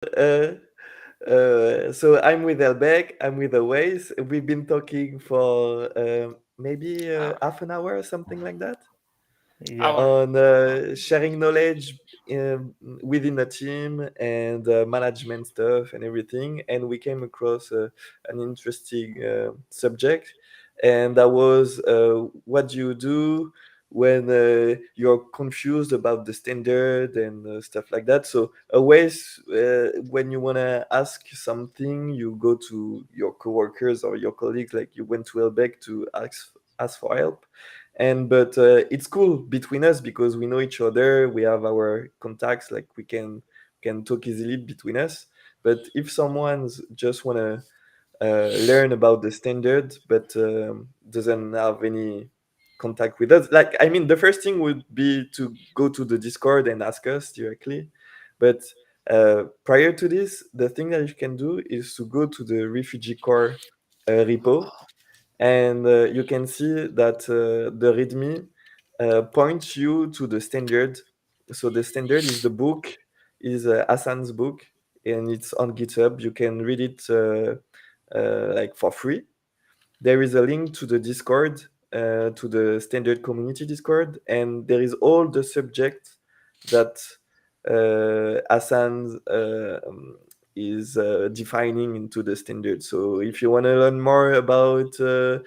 uh, so I'm with Elbeck. I'm with Aways. We've been talking for maybe Hour. half an hour or something like that Yeah. Hour. on sharing knowledge within a team and management stuff and everything. And we came across an interesting subject, and that was what do you do when you're confused about the standard and stuff like that. So always when you want to ask something, you go to your coworkers or your colleagues, like you went to Elbeck to ask for help. And but it's cool between us because we know each other, we have our contacts, like we can talk easily between us. But if someone's just want to learn about the standard but doesn't have any contact with us, like I mean the first thing would be to go to the Discord and ask us directly. But prior to this, the thing that you can do is to go to the refugee core repo, and you can see that the README points you to the standard. So the standard is the book, is Hassan's book, and it's on GitHub. You can read it like for free. There is a link to the Discord, to the standard community Discord, and there is all the subjects that Hassan is defining into the standard. So if you want to learn more about the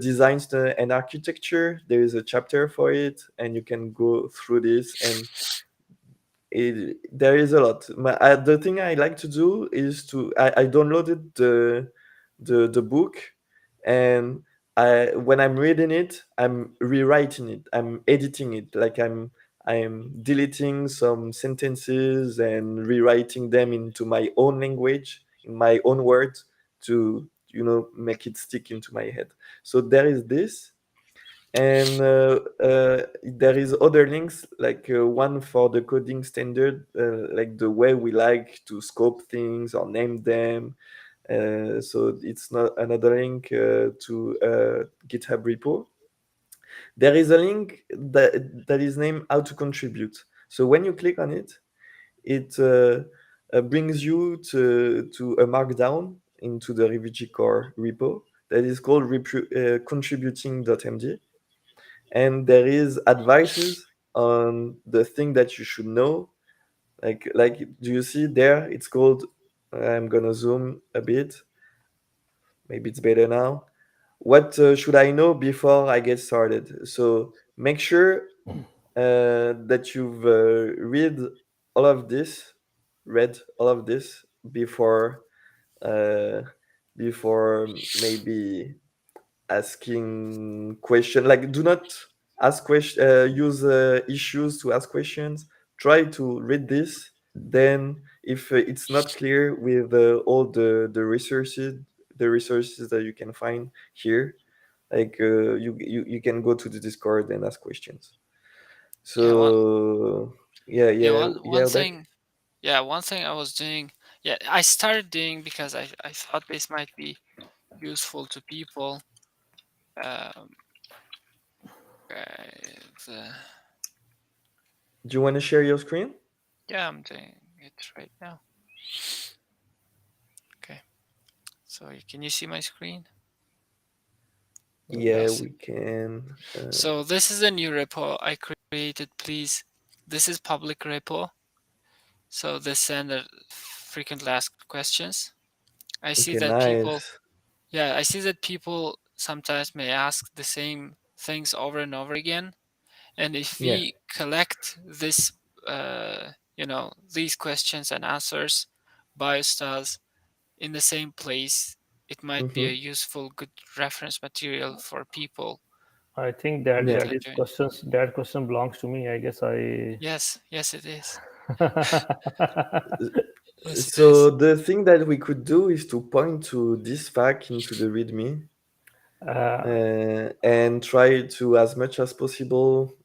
design and architecture, there is a chapter for it, and you can go through this. And there is a lot. The thing I like to do is I downloaded the book, and when I'm reading it, I'm rewriting it, I'm editing it, like I'm deleting some sentences and rewriting them into my own language, in my own words, to make it stick into my head. So there is this. And there is other links, like one for the coding standard, like the way we like to scope things or name them. So it's not another link to GitHub repo. There is a link that is named how to contribute. So when you click on it, it brings you to a markdown into the refugee core repo that is called contributing.md. And there is advices on the thing that you should know, like do you see there, it's called, I'm gonna zoom a bit, maybe it's better now. What should I know before I get started? So make sure that you've all of this read all of this before uh, maybe asking question. Like, do not use issues to ask questions. Try to read this. Then if it's not clear with all the resources that you can find here, like you can go to the Discord and ask questions. Yeah. So yeah, Yeah. yeah, One yeah, back. thing. Yeah. One thing I was doing. Yeah, I started doing because I thought this might be useful to people. Um, okay, Do you want to share your screen? yeah, I'm doing it right now. Okay. So can you see my screen? Yeah, Yes. we can. So this is a new repo I created. Please, this is public repo. So this send frequently asked questions. I see Okay, that people, nice. yeah, I see that people sometimes may ask the same things over and over again. And if Yeah. we collect this, these questions and answers, biostyles in the same place, it might be a Mm-hmm. useful, good reference material for people I think that Yeah. that is questions. That question belongs to me. I guess I. Yes, yes, it is. Uh, Yes, it So is. the thing that we could do is to point to this fact into the README uh, and try to, as much as possible,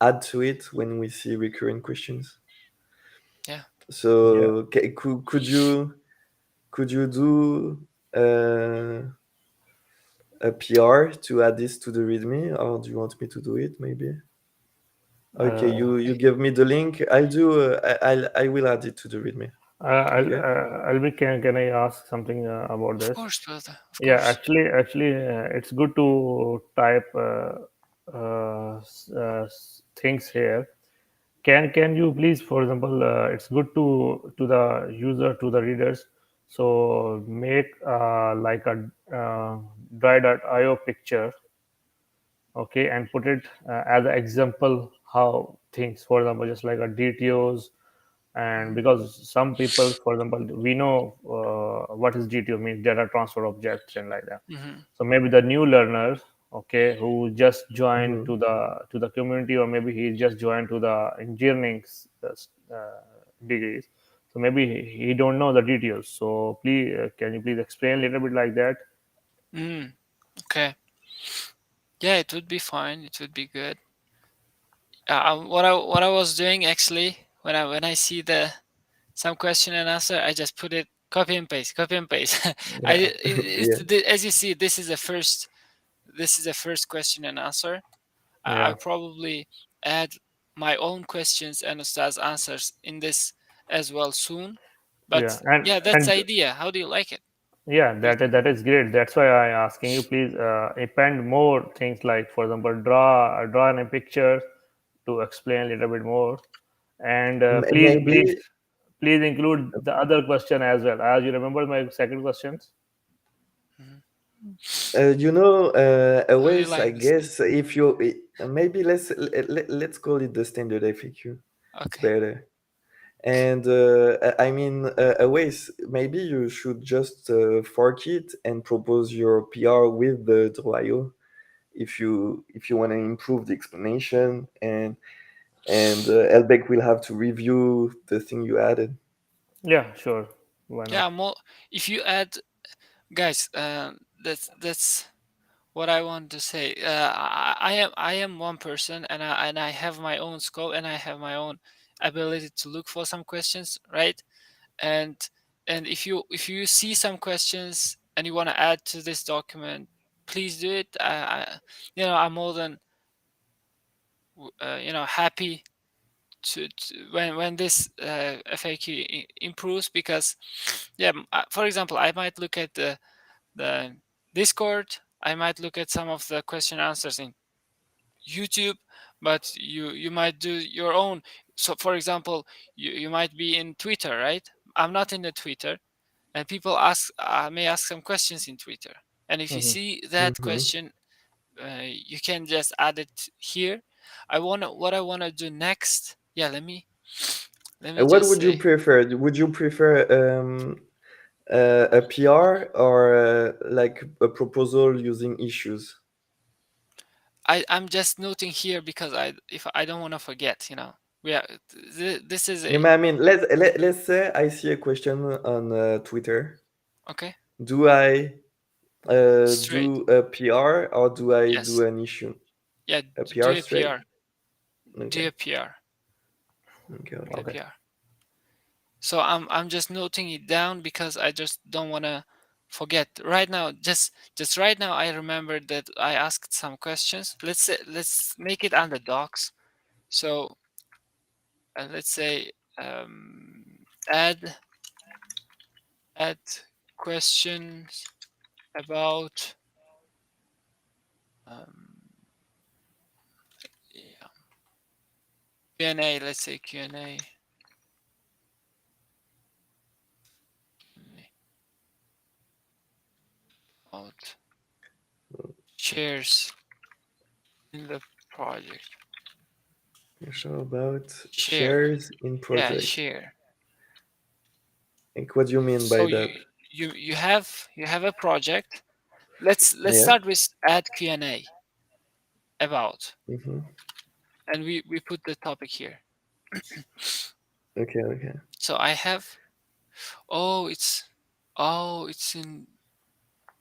add to it when we see recurring questions. Yeah. yeah. So could you do a PR to add this to the README, or do you want me to do it? Maybe. Okay, Uh, you give me the link. I'll do. I will add it to the README. I'll, Okay. Albi, can I ask something about Of this? course, brother. Of Yeah, course. actually, it's good to type things here. Can you please, for example, it's good to the user, to the readers. So make like a dry.io picture, okay, and put it as an example how things, for example, just like a DTOs. And because some people, for example, we know what is GTO means, data transfer objects and like that. Hmm. So maybe the new learner, okay, who just joined Mm-hmm. to the community, or maybe he just joined to the engineering degrees. So maybe he don't know the details. So please, can you please explain a little bit like that? Mm. Okay. Yeah, it would be fine. It would be good. What I was doing actually when I see the some question and answer, I just put it copy and paste. Yeah, Yeah. As you see, this is a first question and answer. I yeah, probably add my own questions and Ustad's answers in this as well soon. yeah, But yeah, that's the and idea. How do you like it? yeah, Please. that is great. That's why I asking you, please append more things, like for example, draw in a picture to explain a little bit more. And Maybe please include the other question as well. As you remember my second questions. Mhm. How do you always, I like this? guess, if you maybe let's call it the standard FAQ. It's Okay. better. And I mean, always, maybe you should just fork it and propose your PR with the Droyo if you want to improve the explanation, and Elbeck will have to review the thing you added. Yeah, sure. Why not? Yeah, more if you add guys, that's what I want to say. I am one person, and I have my own scope, and I have my own ability to look for some questions, right? And if you see some questions and you want to add to this document, please do it. I'm more than happy to when this FAQ improves, because yeah, for example, I might look at the Discord. I might look at some of the question answers in YouTube, but you might do your own. So for example, you might be in Twitter, right? I'm not in the Twitter, and people may ask some questions in Twitter. And if you Hmm. see that Hmm. question, you can just add it here. What I wanna do next. Yeah, let me What just would you say. prefer? Would you prefer a PR or like a proposal using issues? I'm just noting here because if I don't want to forget. We are. This is Yeah, a I mean, let's say I see a question on Twitter. okay. Do I Straight. do a PR or do I do Yes. an issue? Yeah. A PR Do a straight? PR. Do Okay. a PR. Okay. Do a Okay. Okay. PR. So I'm just noting it down because I just don't want to forget right now. Just right now, I remembered that I asked some questions. Let's make it under docs. So let's say add add questions about um, yeah, Q&A. Let's say Q&A about shares in the project. So about Share. shares in Yeah, project. share. Like, what do you mean by So that? you have a project. Let's Yeah. start with add Q&A about, Mm-hmm. and we put the topic here. Okay. Okay. So I have. Oh, it's in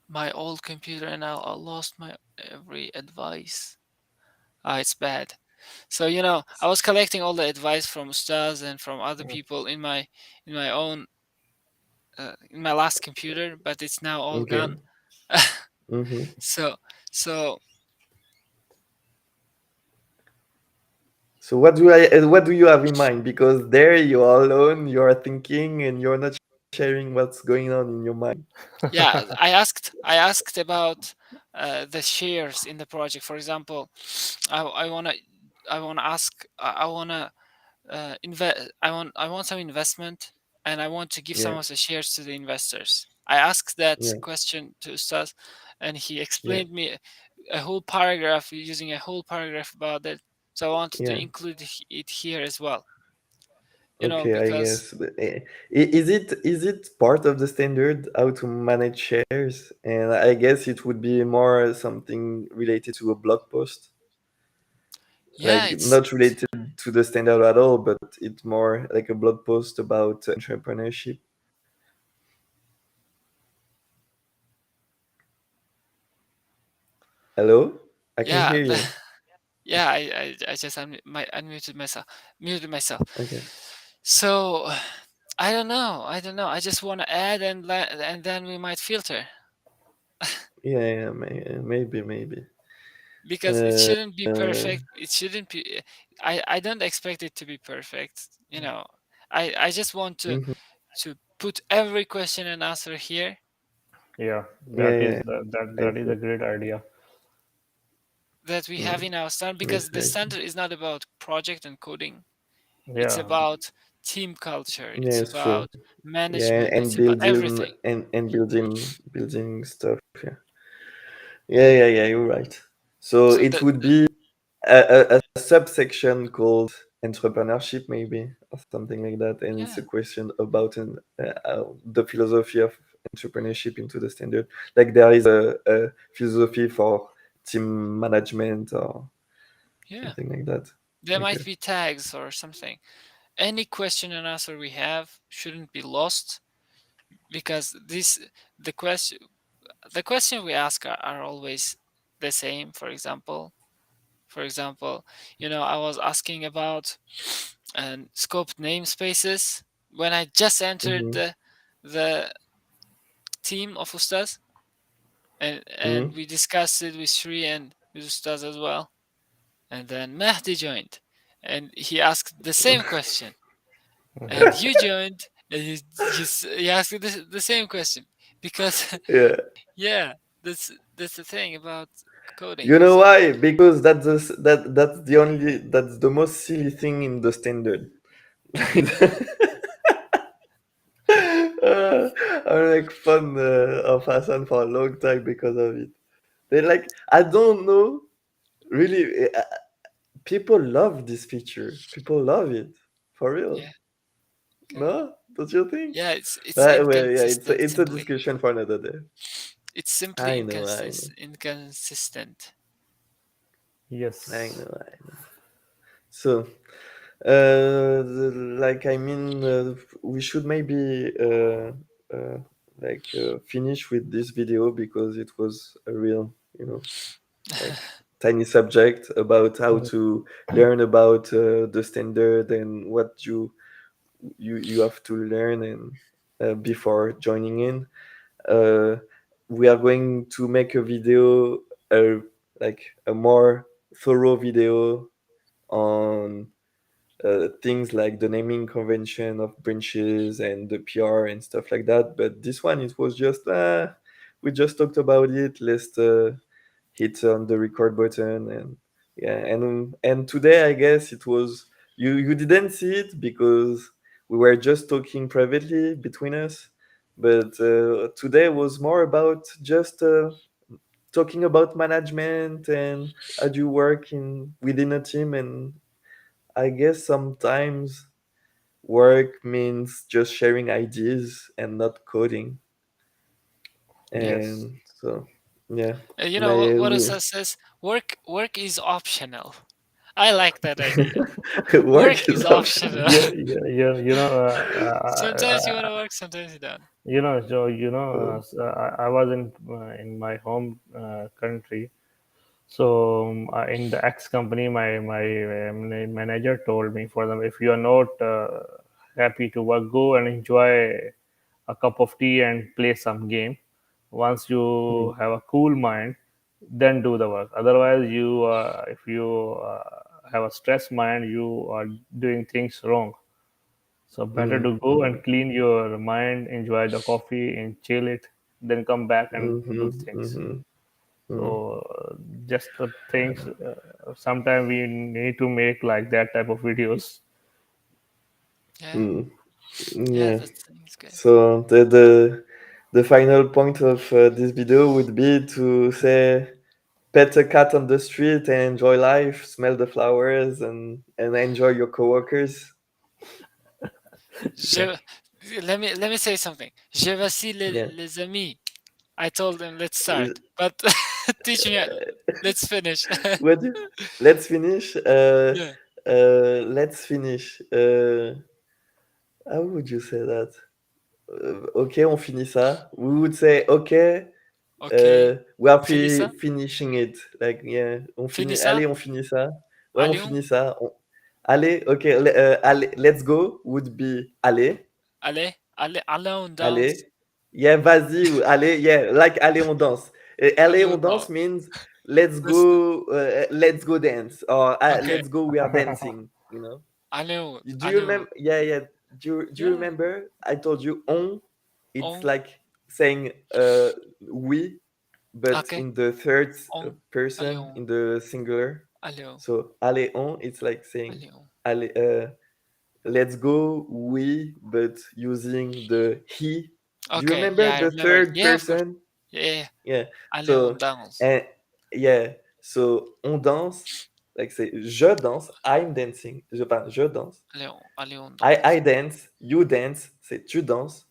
my old computer, and I lost my every advice. It's bad. So I was collecting all the advice from stars and from other Mm. people in my own in my last computer, but it's now all Okay. gone. Mm-hmm. So so So what do you have in mind? Because there you are alone, you are thinking, and you're not sharing what's going on in your mind. Yeah, I asked about the shares in the project. For example, I wanna ask I wanna invest I want some investment, and I want to give Yeah, some of the shares to the investors. I asked that yeah, question to Ustaz, and he yeah, explained me a whole paragraph, using a whole paragraph about it. So I wanted to yeah. include it here as well. Okay, I Because guess. But, is it part of the standard how to manage shares? And I guess it would be more something related to a blog post, yeah, like not related to the standard at all, but it's more like a blog post about entrepreneurship. Hello, I can yeah, hear you. yeah. I just muted myself. Okay. So I don't know. I just want to add, and then we might filter, Yeah, yeah, maybe. because it Uh, shouldn't be perfect. It shouldn't be. I don't expect it to be perfect. I just want to mhm. put every question and answer here, Yeah, Yeah, that is yeah, I that is see. a great idea. that we have Mm, in our standard, nice, because the nice. standard is not about project and coding. It's Yeah, about team culture. Yeah, It's it's true. about Yeah, management. and It's about building everything. and building stuff. Yeah, yeah. You're right. So So it that would be a subsection called entrepreneurship, maybe, or something like that, and it's yeah, a question about the philosophy of entrepreneurship into the standard. Like there is a philosophy for team management or yeah. something like that. There might Okay. be tags or something. Any question and answer we have shouldn't be lost, because the question we ask are always the same. For example, I was asking about scoped namespaces when I just entered Mm-hmm. the team of Ustaz, and Mm-hmm. we discussed it with Shri and with Ustaz as well. And then Mahdi joined, and he asked the same question, and you joined, and you asked the same question, because Yeah. yeah, that's the thing about coding. You know So why? Because that's the most silly thing in the standard. I make fun of Hassan for a long time because of it. They like I don't know really. People love this feature. People love it for real. yeah, okay, No, don't you think? yeah, it's Well, yeah, inconsistent. it's a Simply, discussion for another day. it's simply I know, inconsistent. I yes, know, I know. So, like I mean, we should maybe finish with this video because it was a real, like tiny subject about how to learn about the standard and what you have to learn and before joining in. Uh, we are going to make a video, uh, like a more thorough video on things like the naming convention of branches and the PR and stuff like that. But this one, it was just we just talked about it. Let's hit on the record button and yeah, and today I guess it was you didn't see it because we were just talking privately between us. But today was more about just talking about management and how do you work in within a team and I guess sometimes work means just sharing ideas and not coding. yes, And so, yeah, You and know what? I What Ustaz says? Work is optional. I like that idea. work Work is is optional. optional. yeah, Sometimes you want to work, sometimes you don't. so Oh, I was in my home country. So in the X company, my manager told me, for them, if you are not happy to work, go and enjoy a cup of tea and play some game. Once mm, you have a cool mind, then do the work. Otherwise, you if you have a stressed mind, you are doing things wrong. So better to go mm-hmm, and clean your mind, enjoy the coffee and chill it, then come back and do mm-hmm, things. mm-hmm, mm, So just the things. Sometimes we need to make like that type of videos. Yeah, mm. yeah, Yeah. that's things, guys. So the final point of this video would be to say pet a cat on the street and enjoy life, smell the flowers, and enjoy your coworkers. Yeah. Je, let me say something. Je voici Yeah. les amis. I told them let's start, but teach me. Let's finish. What? Let's finish. Yeah. Let's finish. How would you say that? Ok, on finit ça. We would say okay. Ok. We are Finis ça? finishing it. Like yeah, on Finis finit. ça? Allez, on finit ça. Ouais, on Allons. finit ça. Allez, ok. Allez, let's go would be allez, Allez, on danse. allez. Yeah, vas-y. Ou allez, yeah, like allez, on danse. Allez, Allez, on on danse danse. means Let's do. let's go dance or Okay. let's go. We are dancing. You know. Do you Allons. remember? Yeah, yeah. Do you Yeah. remember? I told you on. It's On. like saying we, but Okay. in the third On. person Allons. in the singular. Allons. So allez on, it's like saying Allons. allez, let's go we, but using the he. Do you Okay. remember Yeah, I the remember. third Yeah, of course. person? Yeah. Yeah. Yeah. Allez, on So danse. and yeah. So on danse, like say je danse, I'm dancing. Je danse. Allez, on I danse. dance, you dance, c'est tu danses.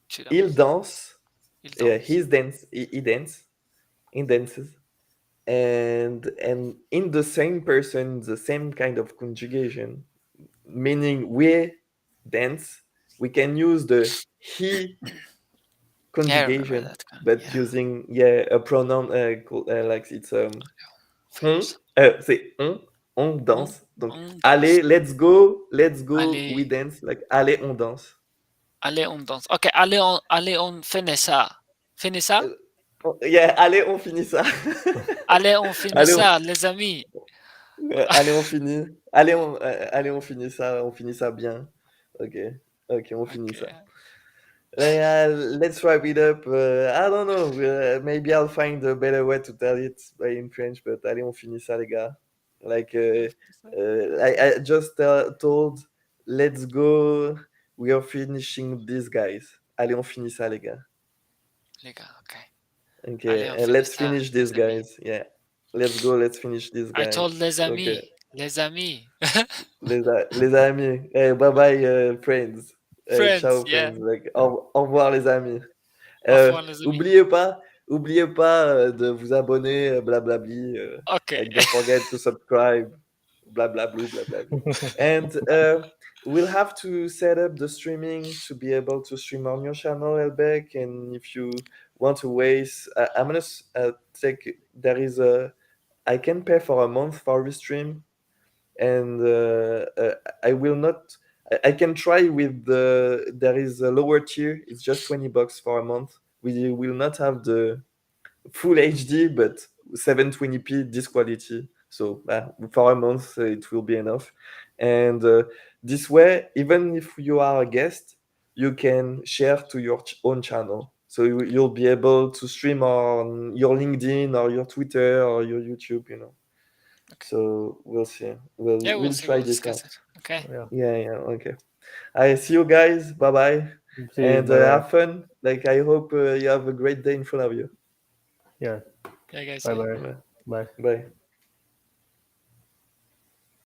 Tu Il danses. danse, Il yeah, danse. he's dance, he dance, he dances. And in the same person, the same kind of conjugation, meaning we dance, we can use the he Yeah, I remember conjugation, that. but Yeah. using yeah a pronoun like it's on, Famous. c'est on danse. Donc On danse. allez, let's go, we Allez. dance. Like allez, on danse. Allez, on danse. Ok, allez, on finit ça. Finit ça? Euh, yeah, allez, on finit ça. Allez, on finit allez, on, ça, les amis. allez, on finit. Allez, on finit ça bien. Ok, ok, on finit ça. Ok. Let's wrap it up. I don't know. Maybe I'll find a better way to tell it in French, but allez, on finit ça, les gars. Like, I just told, let's go. We are finishing this, guys. Allez, on finit ça, les gars. Les gars, ok. Okay, Allez, on and finit let's ça, finish les this, amis. guys. Yeah, let's go. Let's finish this, I guys. told les Okay, amis. Les amis. les amis. Hey, bye bye, friends. Friends, Ciao, yeah. friends. Like, au revoir, les amis. Au Euh, revoir, les amis. oubliez pas, oubliez pas de vous abonner, blablabli. Ok. Like, don't forget to subscribe, blablablou, blablabli. And we'll have to set up the streaming to be able to stream on your channel, Elbeck. And if you want to waste, I'm gonna take. There is a. I can pay for a month for restream, and I will not. I can try with the. There is a lower tier. It's just $20 for a month. We will not have the full HD, but 720p this quality. So for a month, it will be enough. And this way, even if you are a guest, you can share to your own channel. So you'll be able to stream on your LinkedIn or your Twitter or your YouTube. Okay. So we'll see. We'll Yeah, we'll we'll see. try We'll this discuss out. it. Okay. Yeah. Yeah, yeah, okay. I see you guys. Bye bye, See you. and Bye bye. have fun. Like I hope you have a great day in front of you. Yeah. Yeah, guys. Bye Yeah. bye. Bye. Bye. Bye.